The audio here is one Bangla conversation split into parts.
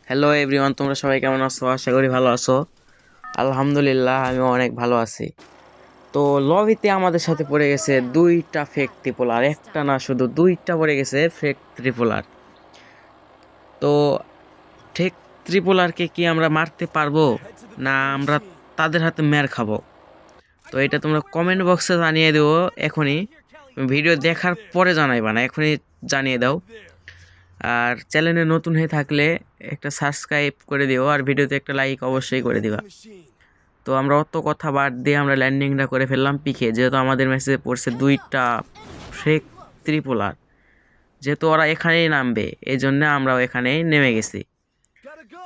হ্যালো এভরিওয়ান, তোমরা সবাই কেমন আছো? আশা করি ভালো আছো। আলহামদুলিল্লাহ, আমি অনেক ভালো আছি। তো লবিতে আমাদের সাথে পড়ে গেছে দুইটা ফেক ত্রিপোলার, একটা না শুধু দুইটা পড়ে গেছে ফেক ত্রিপোলার। তো ফেক ত্রিপোলারকে কি আমরা মারতে পারবো, না আমরা তাদের হাতে মের খাবো? তো এটা তোমরা কমেন্ট বক্সে জানিয়ে দেবো এখনই। ভিডিও দেখার পরে জানাইবা না, এখনই জানিয়ে দাও। আর চ্যানেলে নতুন হয়ে থাকলে একটা সাবস্ক্রাইব করে দিও, আর ভিডিওতে একটা লাইক অবশ্যই করে দিবা। তো আমরা অত কথা বাদ দিয়ে আমরা ল্যান্ডিংটা করে ফেললাম পিকে, যেহেতু আমাদের মেসেজে পড়ছে দুইটা ফ্রেক ত্রিপোলার, যেহেতু ওরা এখানেই নামবে এই জন্য আমরাও এখানেই নেমে গেছি।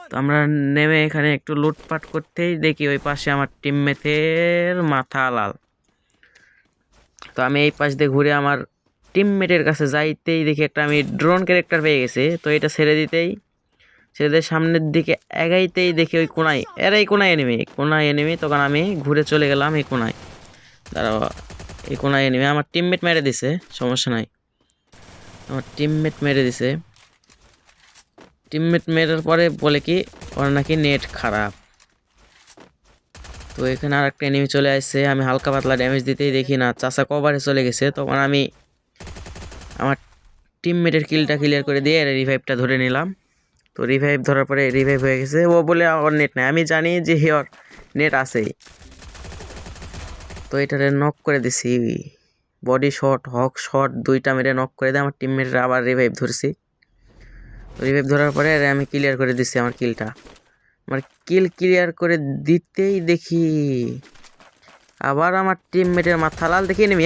তো আমরা নেমে এখানে একটু লুটপাট করতেই দেখি ওই পাশে আমার টিমমেটের মাথা লাল। তো আমি এই পাশ দিয়ে ঘুরে আমার টিমমেটের কাছে যাইতেই দেখি একটা আমি ড্রোন ক্যারেক্টার পেয়ে গেছি। তো এটা ছেড়ে দিতেই, ছেলেদের সামনের দিকে এগাইতেই দেখি ওই কোনায়, এই কোনায় এনিমি। তখন আমি ঘুরে চলে গেলাম এই কোনায়। দাঁড়াও, এই কোনায় এনিমি, আমার টিমমেট মেরে দিছে, সমস্যা নাই। আমার টিমমেট মেরে দিছে, টিমমেট মেরার পরে বলে কি ওর নাকি নেট খারাপ। তো এখানে আর একটা এনিমি চলে আসছে, আমি হালকা পাতলা ড্যামেজ দিতেই দেখি না চাচা কভারে চলে গেছে। তখন আমি আমার টিমমেটের কিলটা ক্লিয়ার করে দিয়ে রিভাইভটা ধরে নিলাম। তো রিভাইভ ধরার পরে রিভাইভ হয়ে গেছে, ও বলে ওর নেট নাই, আমি জানি যে ওর নেট আছেই। তো এটারে নক করে দিছি, বডি শট হক শট দুইটা মেরে নক করে দিয়ে আমার টিমমেটের আবার রিভাইভ ধরছি। রিভাইভ ধরার পরে আমি ক্লিয়ার করে দিচ্ছি আমার কিলটা। আমার কিল ক্লিয়ার করে দিতেই দেখি আবার আমার টিমমেটের মাথা লাল দেখি নেমি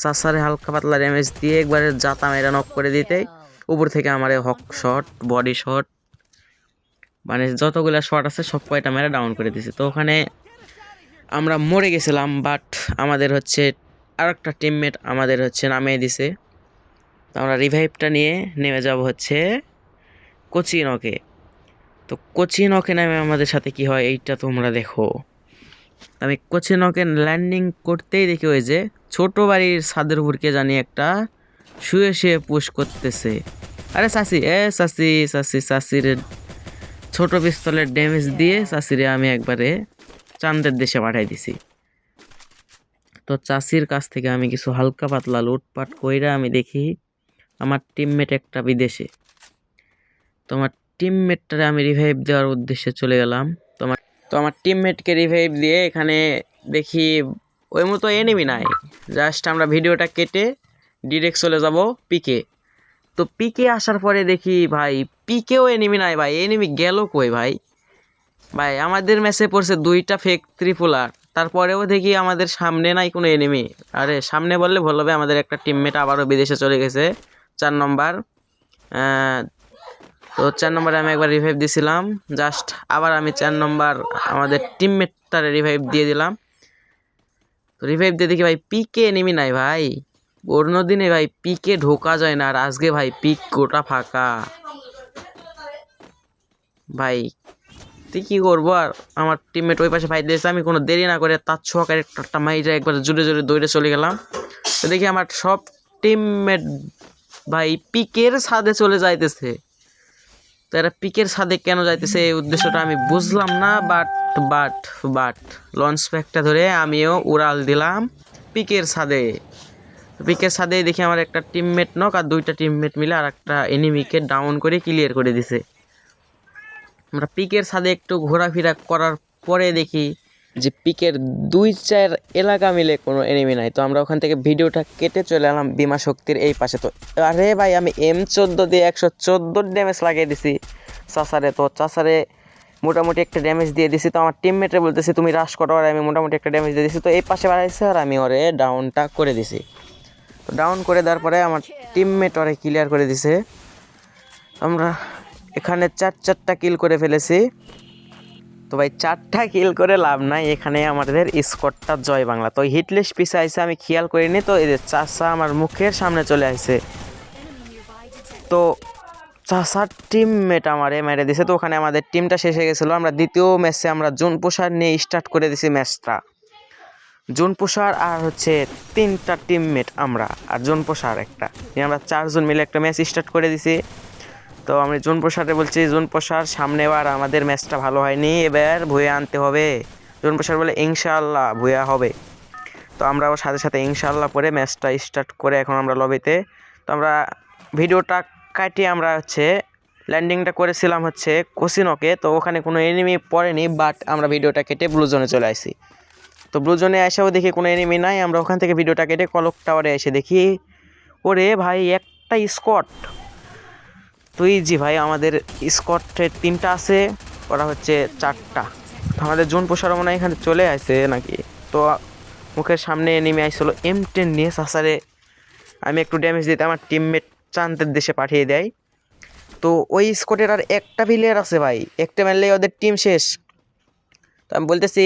চাষারে হালকা পাতলা ড্যামেজ দিয়ে একবারে জাতা মেরা নক করে দিতেই উপর থেকে আমার হক শট বডি শট মানে যতগুলো শট আছে সব কয়টা মেরে ডাউন করে দিছে। তো ওখানে আমরা মরে গেছিলাম, বাট আমাদের হচ্ছে আর একটা টিমমেট আমাদের হচ্ছে নামিয়ে দিছে। তো আমরা রিভাইভটা নিয়ে নেমে যাব হচ্ছে কোচিনকে। তো কোচিনকে নামে আমাদের সাথে কি হয় এইটা তোমরা দেখো। আমি কোচিনকে ল্যান্ডিং করতেই দেখি ওই যে ছোট বাড়ির ছাদের উপর কে জানি একটা শুয়ে শুয়ে পুশ করতেছে। আরে চাষিরে ছোট পিস্তলের ড্যামেজ দিয়ে চাষিরে আমি একবারে চাঁদের দেশে পাঠাই দিছি। তো চাষির কাছ থেকে আমি কিছু হালকা পাতলা লুটপাট কইরা আমি দেখি আমার টিমমেট একটা বিদেশে। তো আমার টিমমেটটারে আমি রিভাইভ দেওয়ার উদ্দেশ্যে চলে গেলাম। তো আমার টিমমেটকে রিভাইভ দিয়ে এখানে দেখি ওই মতো এনিমি নাই, জাস্ট আমরা ভিডিওটা কেটে ডিরেক্ট চলে যাব পিকে। তো পিকে আসার পরে দেখি ভাই পিকেও এনিমি নাই, ভাই এনিমি গেল কই ভাই? ভাই আমাদের ম্যাচে পড়ছে দুইটা ফেক ত্রিপোলার, তারপরেও দেখি আমাদের সামনে নাই কোনো এনিমি। আরে সামনে বললে ভালো হবে, আমাদের একটা টিমমেট আবারও বিদেশে চলে গেছে 4 নম্বর। তো 4 নম্বরে আমি একবার রিভাইভ দিয়েছিলাম, জাস্ট আবার আমি 4 নম্বর আমাদের টিমমেটটারে রিভাইভ দিয়ে দিলাম। তো রিভাইভ দিয়ে দেখি ভাই পিকে এনিমি নাই ভাই। অন্য দিনে ভাই পিকে ঢোকা যায় না, আর আজকে ভাই পিক গোটা ফাঁকা। ভাই তুই কী করবো, আর আমার টিমমেট ওই পাশে ফাইট দিয়েছে, আমি কোনো দেরি না করে তার ছোঁয়াকার একটা মাইরে একবার জোরে জোরে দৌড়ে চলে গেলাম। তো দেখি আমার সব টিমমেট ভাই পিকের ছাদে চলে যাইতেছে। তো এরা পিকের ছাদে কেন যাইতেছে এই উদ্দেশ্যটা আমি বুঝলাম না, বাট লঞ্চ প্যাকটা ধরে আমিও উড়াল দিলাম পিকের ছাদে। পিকের ছাদে দেখি আমার একটা টিমমেট নক, আর দুইটা টিমমেট মিলে আর একটা এনিমিকে ডাউন করে ক্লিয়ার করে দিছে। আমরা পিকের ছাদে একটু ঘোরাফেরা করার পরে দেখি যে পিকের 2-4 এলাকা মিলে কোনো এনিমি নাই। তো আমরা ওখান থেকে ভিডিওটা কেটে চলে এলাম বিমা শক্তির এই পাশে। তো আরে ভাই আমি M14 দিয়ে 114 ড্যামেজ লাগিয়ে দিছি চাষারে। তো চাষারে মোটামুটি একটা ড্যামেজ দিয়ে দিছি। তো আমার টিমমেটে বলতেছি তুমি রাশ করো, আর আমি মোটামুটি একটা ড্যামেজ দিয়ে দিছি। তো এই পাশে বাড়াইছে আর আমি ওরে ডাউনটা করে দিছি। তো ডাউন করে দেওয়ার পরে আমার টিমমেট ওরে ক্লিয়ার করে দিছে। আমরা এখানে 4টা কিল করে ফেলেছি। তো ভাই 4টা কিল করে লাভ নাই, এখানে আমাদের স্কোরটা জয় বাংলা। তো হিটলিস্ট পিছে আইসে আমি খেয়াল করিনি, তো এই যে চাষা আমার মুখের সামনে চলে আসছে। তো চাষার টিমমেট আমারে মেরে দিছে। তো ওখানে আমাদের টিমটা শেষ হয়ে গেছিলো। আমরা দ্বিতীয় ম্যাচে আমরা জোন পোষার নিয়ে স্টার্ট করে দিছি ম্যাচটা। জোন পোষার আর হচ্ছে 3টা টিমমেট আমরা আর জোন পোষার একটা, আমরা 4জন মিলে একটা ম্যাচ স্টার্ট করে দিছি। তো আমি জোন পোষারে বলছি, জোন পোষার সামনে এবার আমাদের ম্যাচটা ভালো হয়নি, এবার ভুয়া আনতে হবে। জোন পোষার বলে ইনশাআল্লাহ ভুয়া হবে। তো আমরাও সাথে সাথে ইনশাআল্লাহ পরে ম্যাচটা স্টার্ট করে এখন আমরা লবিতে। তো আমরা ভিডিওটা কাটিয়ে আমরা হচ্ছে ল্যান্ডিংটা করেছিলাম হচ্ছে কোসিনকে। তো ওখানে কোনো এনিমি পড়েনি, বাট আমরা ভিডিওটা কেটে ব্লু জোনে চলে আসি। তো ব্লু জোনে এসেও দেখি কোনো এনিমি নাই, আমরা ওখান থেকে ভিডিওটা কেটে কলক টাওয়ারে এসে দেখি ওরে ভাই একটা স্কট। তুই জি ভাই আমাদের স্কটের 3টা আছে, ওরা হচ্ছে 4টা। আমাদের জোন পোষার মনে হয় এখানে চলে আসে নাকি। তো মুখের সামনে নেমে আসছিলো M10 নিয়ে সাসারে আমি একটু ড্যামেজ দিতে আমার টিমমেট চান্দের দেশে পাঠিয়ে দেয়। তো ওই স্কটের আর একটা প্লেয়ার আছে ভাই, একটা মারলেই ওদের টিম শেষ। তো আমি বলতেছি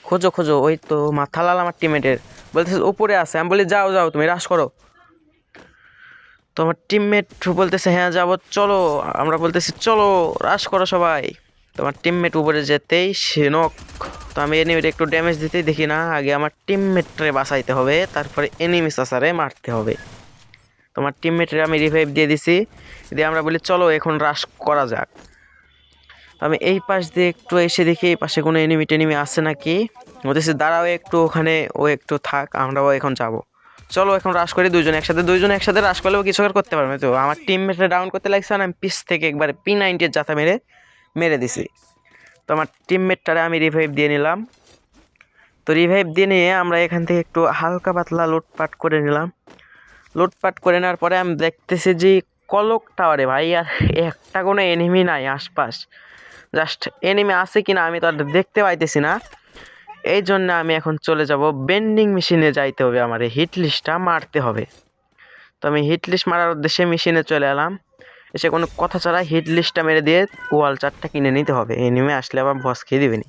খোঁজো খোঁজো, ওই তো মাথালাল আমার টিমমেটের, বলতেছে উপরে আছে। আমি বলি যাও যাও তুমি রাশ করো। তো আমার টিমমেট বলতেছে হ্যাঁ যাবো চলো, আমরা বলতেছি চলো রাশ করো সবাই। তো আমার টিমমেট উপরে যেতেই সে নক। তো আমি এনিমিটা একটু ড্যামেজ দিতেই দেখি না, আগে আমার টিমমেটরে বাঁচাইতে হবে, তারপরে এনিমি সাসারে মারতে হবে। তো আমার টিমমেটরে আমি রিভাইভ দিয়ে দিছি, দিয়ে আমরা বলি চলো এখন রাশ করা যাক। তো আমি এই পাশ দিয়ে একটু এসে দেখি এই পাশে কোনো এনিমি টেনিমি আসে নাকি। বলতেছি দাঁড়াও একটু ওখানে, ও একটু থাক, আমরাও এখন যাবো। চলো এখন রাশ করি দুইজন একসাথে রাশ করলেও কিছু আর করতে পারবে। তো আমার টিমমেটরা ডাউন করতে লাগছে, আমি পিস থেকে একবারে P90 জাতা মেরে দিছি। তো আমার টিমমেটটারে আমি রিভাইভ দিয়ে নিলাম। তো রিভাইভ দিয়ে নিয়ে আমরা এখান থেকে একটু হালকা পাতলা লুটপাট করে নিলাম। লুটপাট করে নেওয়ার পরে আমি দেখতেছি যে কলক টাওয়ারে ভাই আর একটা কোনো এনিমি নাই আশপাশ। জাস্ট এনিমি আছে কিনা আমি তো আর দেখতে পাইতেছি না। এই জন্য আমি এখন চলে যাব বেন্ডিং মেশিনে যাইতে হবে, আমার এই হিট লিস্টটা মারতে হবে। তো আমি হিট লিস্ট মারার উদ্দেশ্যে মেশিনে চলে এলাম। এসে কোনো কথা ছাড়া হিট লিস্টটা মেরে দিয়ে ওয়াল চারটা কিনে নিতে হবে, এনিমি আসলে আবার বস খেয়ে দিবেনি।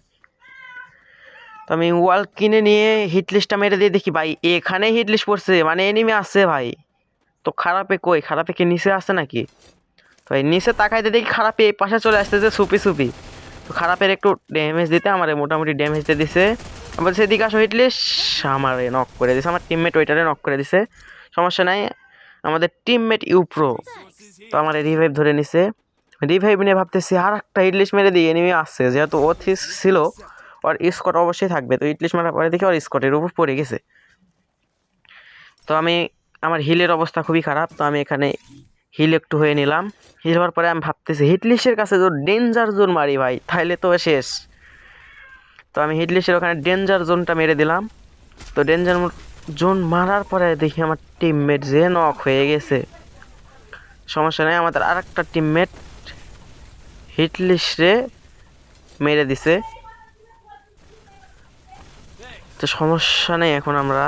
তো আমি ওয়াল কিনে নিয়ে হিট লিস্টটা মেরে দিয়ে দেখি ভাই এখানে হিট লিস্ট পড়ছে, মানে এনিমি আসছে ভাই। তো খারাপে কই, খারাপে কি নিচে আসছে নাকি? তো এই নিচে তাকাইতে দেখি খারাপে এই পাশে চলে আসতেছে সুপি সুপি। তো খারাপের একটু ড্যামেজ দিতে আমার মোটামুটি ড্যামেজ দিয়ে দিছে। আমার সেদিকে আসো হিটলিস্ট, আমার নক করে দিছে, আমার টিমমেট ওইটারে নক করে দিছে। সমস্যা নাই, আমাদের টিমমেট ইউপ্রো। তো আমার রিভাইভ ধরে নিছে, রিভাইভ নিয়ে ভাবতেছি আর একটা হিটলিস্ট মেরে দিই, এনিমি আসছে যেহেতু ও ছিল ওর স্কট অবশ্যই থাকবে। তো হিটলিস্ট মারার পরে দেখি ওর স্কটের উপর পড়ে গেছে। তো আমি আমার হিলের অবস্থা খুবই খারাপ, তো আমি এখানে হিল একটু হয়ে নিলাম। হিল হওয়ার পরে আমি ভাবতেছি হিটলিস্টের কাছে তো ডেঞ্জার জোন মারি ভাই, তাইলে তো শেষ। তো আমি হিটলিস্টের ওখানে ডেঞ্জার জোনটা মেরে দিলাম। তো ডেঞ্জার জোন মারার পরে দেখি আমার টিমমেট যে নক হয়ে গেছে। সমস্যা নেই, আমাদের আর একটা টিমমেট হিটলিস্টে মেরে দিছে। তো সমস্যা নেই, এখন আমরা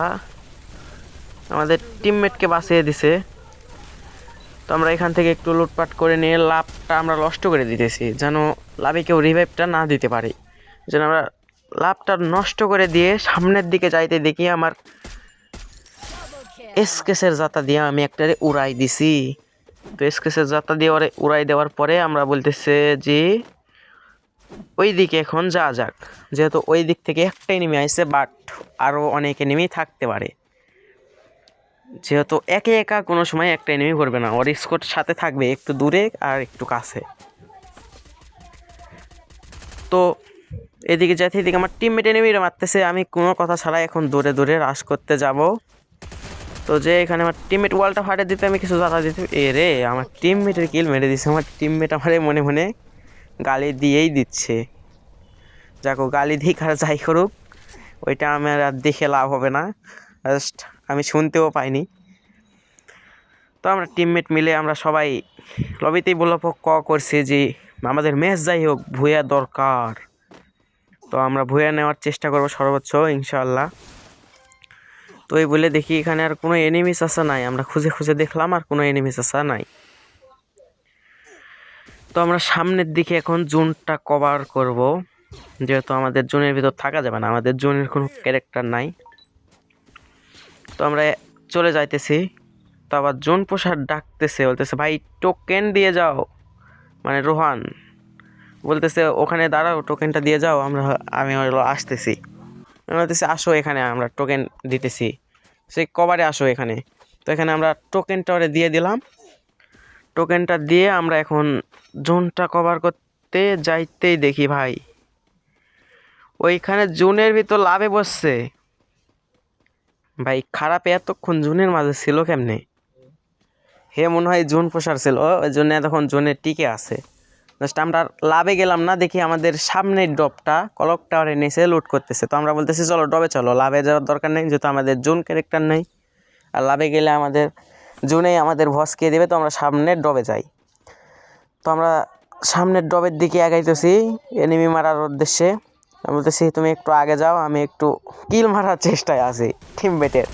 আমাদের টিমমেটকে বাঁচিয়ে দিছে। তো আমরা এখান থেকে একটু লুটপাট করে নিয়ে লাভটা আমরা নষ্ট করে দিতেছি, যেন লাভে কেউ রিভাইভটা না দিতে পারে। যেন আমরা লাভটা নষ্ট করে দিয়ে সামনের দিকে যাইতে দেখি আমার এসকেসের জাতা দিয়ে আমি একটারে উড়াই দিছি। তো এসকেসের জাতা দিয়ে উড়াই দেওয়ার পরে আমরা বলতেছে যে ওই দিকে এখন যাওয়া যাক, যেহেতু ওই দিক থেকে একটা এনিমি আসছে, বাট আরও অনেক এনিমি থাকতে পারে। যেহেতু একে একা কোনো সময় একটা এনিমি করবে না, ওর স্কোর সাথে থাকবে একটু দূরে আর একটু কাছে। তো এদিকে যাইতে এদিকে আমার টিমমেট এনিমিরা মারতেছে, আমি কোনো কথা ছাড়া এখন দূরে দূরে রাশ করতে যাব। তো যে এখানে আমার টিমমেট ওয়ালটা ফাটে দিতে আমি কিছু জাতা দিতে, এ রে আমার টিমমেটের কিল মেরে দিচ্ছে। আমার টিমমেট আমারে মনে মনে গালি দিয়েই দিচ্ছে। যাকো গালি দিক আর যাই করুক, ওইটা আমার আর দেখে লাভ হবে না, জাস্ট আমি শুনতেও পাইনি। তো আমরা টিমমেট মিলে আমরা সবাই লবিতেই বলল করছি যে আমাদের ম্যাচ যাই হোক ভুয়া দরকার। তো আমরা ভুয়া নেওয়ার চেষ্টা করবো সর্বোচ্চ ইনশাআল্লাহ। তো এই বলে দেখি এখানে আর কোনো এনিমিস আসা নাই, আমরা খুঁজে খুঁজে দেখলাম আর কোনো এনিমিস আসা নাই। তো আমরা সামনের দিকে এখন জোনটা কভার করব, যেহেতু আমাদের জোনের ভিতর থাকা যাবে না, আমাদের জোনের কোনো ক্যারেক্টার নাই। তো আমরা চলে যাইতেছি। তো আবার জোন পোষার ডাকতেছে, বলতেছে ভাই টোকেন দিয়ে যাও, মানে রোহান বলতেছে ওখানে দাঁড়াও টোকেনটা দিয়ে যাও, আমি আসতেছি। আমি বলতেছি আসো এখানে, আমরা টোকেন দিতেছি, সেই কভারে আসো এখানে। তো এখানে আমরা টোকেনটা ওরে দিয়ে দিলাম। টোকেনটা দিয়ে আমরা এখন জোনটা কভার করতে যাইতেই দেখি ভাই ওইখানে জোনের ভিতর লাভে বসছে ভাই। খারাপ এতক্ষণ জোনের মাঝে ছিল কেমনে? হে মনে হয় জোন পোষার ছিল, ওই জন্য এতক্ষণ জোনে টিকে আছে। জাস্ট আমরা লাভে গেলাম না, দেখি আমাদের সামনের ডবটা ক্লক টাওয়ারের নিচে লুট করতেছে। তো আমরা বলতেছি চলো ডবে চলো, লাভে যাওয়ার দরকার নেই, যেহেতু আমাদের জোন ক্যারেক্টার নেই। আর লাভে গেলে আমাদের জোনেই আমাদের ভসকে দেবে। তো আমরা সামনের ডবে যাই। তো আমরা সামনের ডবের দিকে আগাইতেছি এনিমি মারার উদ্দেশ্যে। আমি বলতেছি তুমি একটু আগে যাও, আমি একটু কিল মারার চেষ্টায় আছি টিমমেটের।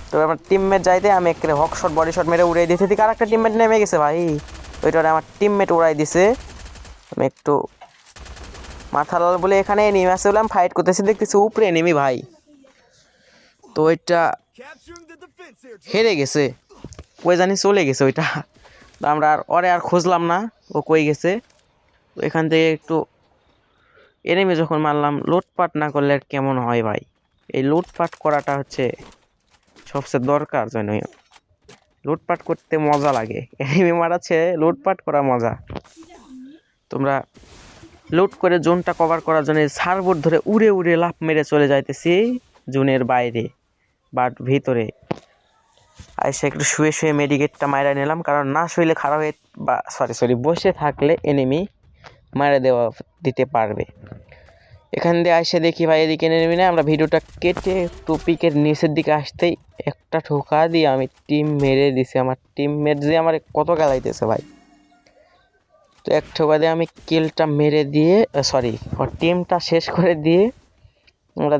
তো আমার টিমমেট যাইতে আমি একটা হক শট বডি শট মেরে উড়াই দিয়েছি। আর একটা টিমমেট নেমে গেছে ভাই, ওইটা আমার টিমমেট উড়াই দিছে। আমি একটু মাথা লাল বলে এখানে এনিমি আছে বলে আমি ফাইট করতেছি, দেখতেছি উপরে এনিমি ভাই। তো ওইটা হেরে গেছে, কই জানি চলে গেছে ওইটা। তো আমরা আর ওরে আর খুঁজলাম না, ও কই গেছে। তো এখান থেকে একটু এনিমি যখন মারলাম, লুটপাট না করলে আর কেমন হয় ভাই? এই লুটপাট করাটা হচ্ছে সবচেয়ে দরকার, জন্য লুটপাট করতে মজা লাগে। এনিমি মারাচ্ছে, লুটপাট করা মজা। তোমরা লুট করে জোনটা কভার করার জন্য সার্ভার ধরে উড়ে উড়ে লাফ মেরে চলে যাইতেছি জোনের বাইরে বাট ভিতরে। আর সে একটু শুয়ে শুয়ে মেডিকেটটা মারা নিলাম, কারণ না শুইলে খারাপ হয়ে বা সরি বসে থাকলে এনিমি মারা দিতে পারবে। এখান দিয়ে আসে দেখি ভাই এদিকে নেমে না, আমরা ভিডিওটা কেটে টপিকের নিচের দিকে আসতেই একটা ঠোকা দিয়ে আমি টিম মেরে দিছি। আমার টিমমেট যে আমার কত গালাইতেছে ভাই। তো এক ঠোকা দিয়ে আমি কিলটা মেরে দিয়ে ওর টিমটা শেষ করে দিয়ে আমরা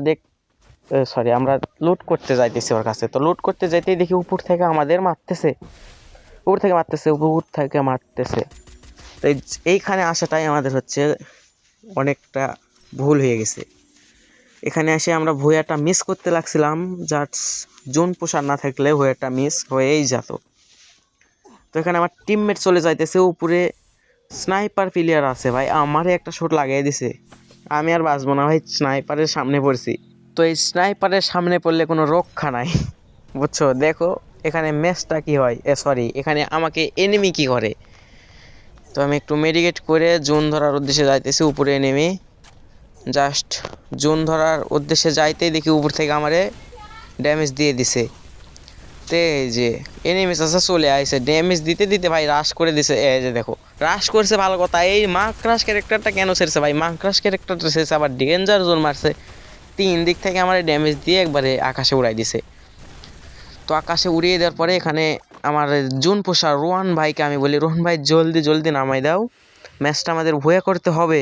আমরা লুট করতে যাইতেছি ওর কাছে। তো লুট করতে যাইতেই দেখি উপর থেকে আমাদের মারতেছে, উপর থেকে মারতেছে। তো এইখানে আসাটাই আমাদের হচ্ছে অনেকটা ভুল হয়ে গেছে। এখানে এসে আমরা ভুয়াটা মিস করতে লাগছিলাম, যার জোন পোষার না থাকলে ভুয়াটা মিস হয়েই যেত। তো এখানে আমার টিমমেট চলে যাইতেছে উপরে, স্নাইপার প্লেয়ার আছে ভাই, আমারে একটা শট লাগিয়ে দিছে। আমি আর বাঁচবো না ভাই, স্নাইপারের সামনে পড়ছি। তো এই স্নাইপারের সামনে পড়লে কোনো রক্ষা নাই, বুঝছো? দেখো এখানে ম্যাচটা কি হয়, এখানে আমাকে এনিমি কি করে। তো আমি একটু মেডিকেট করে জোন ধরার উদ্দেশ্যে যাইতেছি। উপরে এনিমি, জাস্ট জোন ধরার উদ্দেশ্যে যাইতেই দেখি উপর থেকে আমারে ড্যামেজ দিয়ে দিছে। তে যে এনিমি চাষা চলে আইছে, ড্যামেজ দিতে দিতে ভাই রাশ করে দিছে। এই যে দেখো রাশ করছে, ভালো কথা। এই মার্ক্রাশ ক্যারেক্টারটা কেন ছেড়েছে ভাই? মার্ক্রাশ ক্যারেক্টারটা ছেড়েছে, আবার ডেঞ্জার জোন মারছে, 3 দিক থেকে আমার ড্যামেজ দিয়ে একবারে আকাশে উড়াই দিছে। তো আকাশে উড়িয়ে দেওয়ার পরে এখানে আমার জুন পোষা রোহান ভাইকে আমি বলি, রোহান ভাই জলদি জলদি নামাই দাও, ম্যাচটা আমাদের ভুয়া করতে হবে।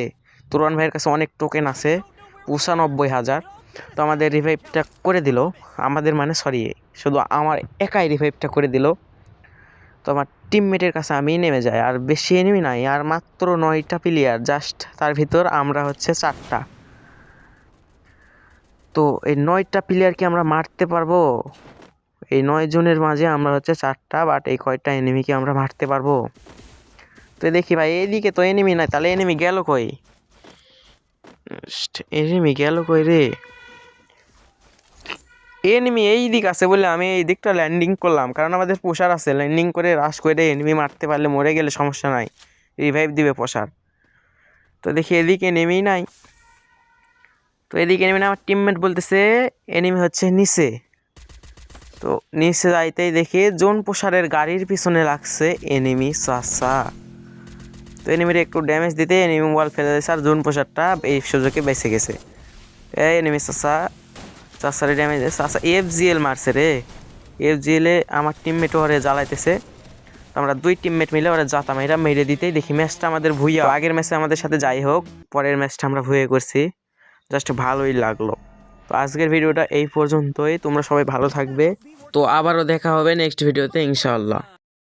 তো রোহান ভাইয়ের কাছে অনেক টোকেন আছে, 95,000। তো আমাদের রিভাইভটা করে দিল, আমাদের মানে শুধু আমার একাই রিভাইভটা করে দিল। তো আমার টিমমেটের কাছে আমি নেমে যাই, আর বেশি এনিমি নাই, আর মাত্র 9টা প্লেয়ার, জাস্ট তার ভিতর আমরা হচ্ছে 4টা। তো এই 9টা প্লেয়ারকে আমরা মারতে পারবো? এই 9 জনের মাঝে আমরা হচ্ছে 4টা, বাট এই কয়টা এনিমিকে আমরা মারতে পারবো? তো দেখি ভাই এইদিকে তো এনিমি নাই, তাহলে এনিমি গেল কই? রে? এনিমি এই দিক আছে বলে আমি এই দিকটা ল্যান্ডিং করলাম, কারণ আমাদের পোষার আছে, ল্যান্ডিং করে রাশ করে এনিমি মারতে পারলে, মরে গেলে সমস্যা নাই, রিভাইভ দিবে পোষার। তো দেখি এদিকে এনিমি নাই। তো এদিকে এনিমি না, আমার টিমমেট বলতেছে এনিমি হচ্ছে নিচে। তো নিচে যাইতেই দেখি জোন পোষারের গাড়ির পিছনে লাগছে এনিমি চাচা। তো এনিমির একটু ড্যামেজ দিতে এনিমি ওয়াল ফেলে দিয়েছে, আর জোন পোষারটা এই সুযোগে বেঁচে গেছে। এই এনিমি চাচারে ড্যামেজ চাচা FGL মারছে রে। FGL-এ আমার টিমমেট ওরে জ্বালাইতেছে। তো আমরা 2 টিমমেট মিলে ওরা জাতা মেরে দিতেই দেখি ম্যাচটা আমাদের ভুইয়া। আগের ম্যাচে আমাদের সাথে যাই হোক, পরের ম্যাচটা আমরা ভুয়ে করছি, জাস্ট ভালোই লাগলো। তো আজকের ভিডিওটা এই পর্যন্তই, তোমরা সবাই ভালো থাকবে। তো আবারও দেখা হবে নেক্সট ভিডিওতে ইনশাআল্লাহ।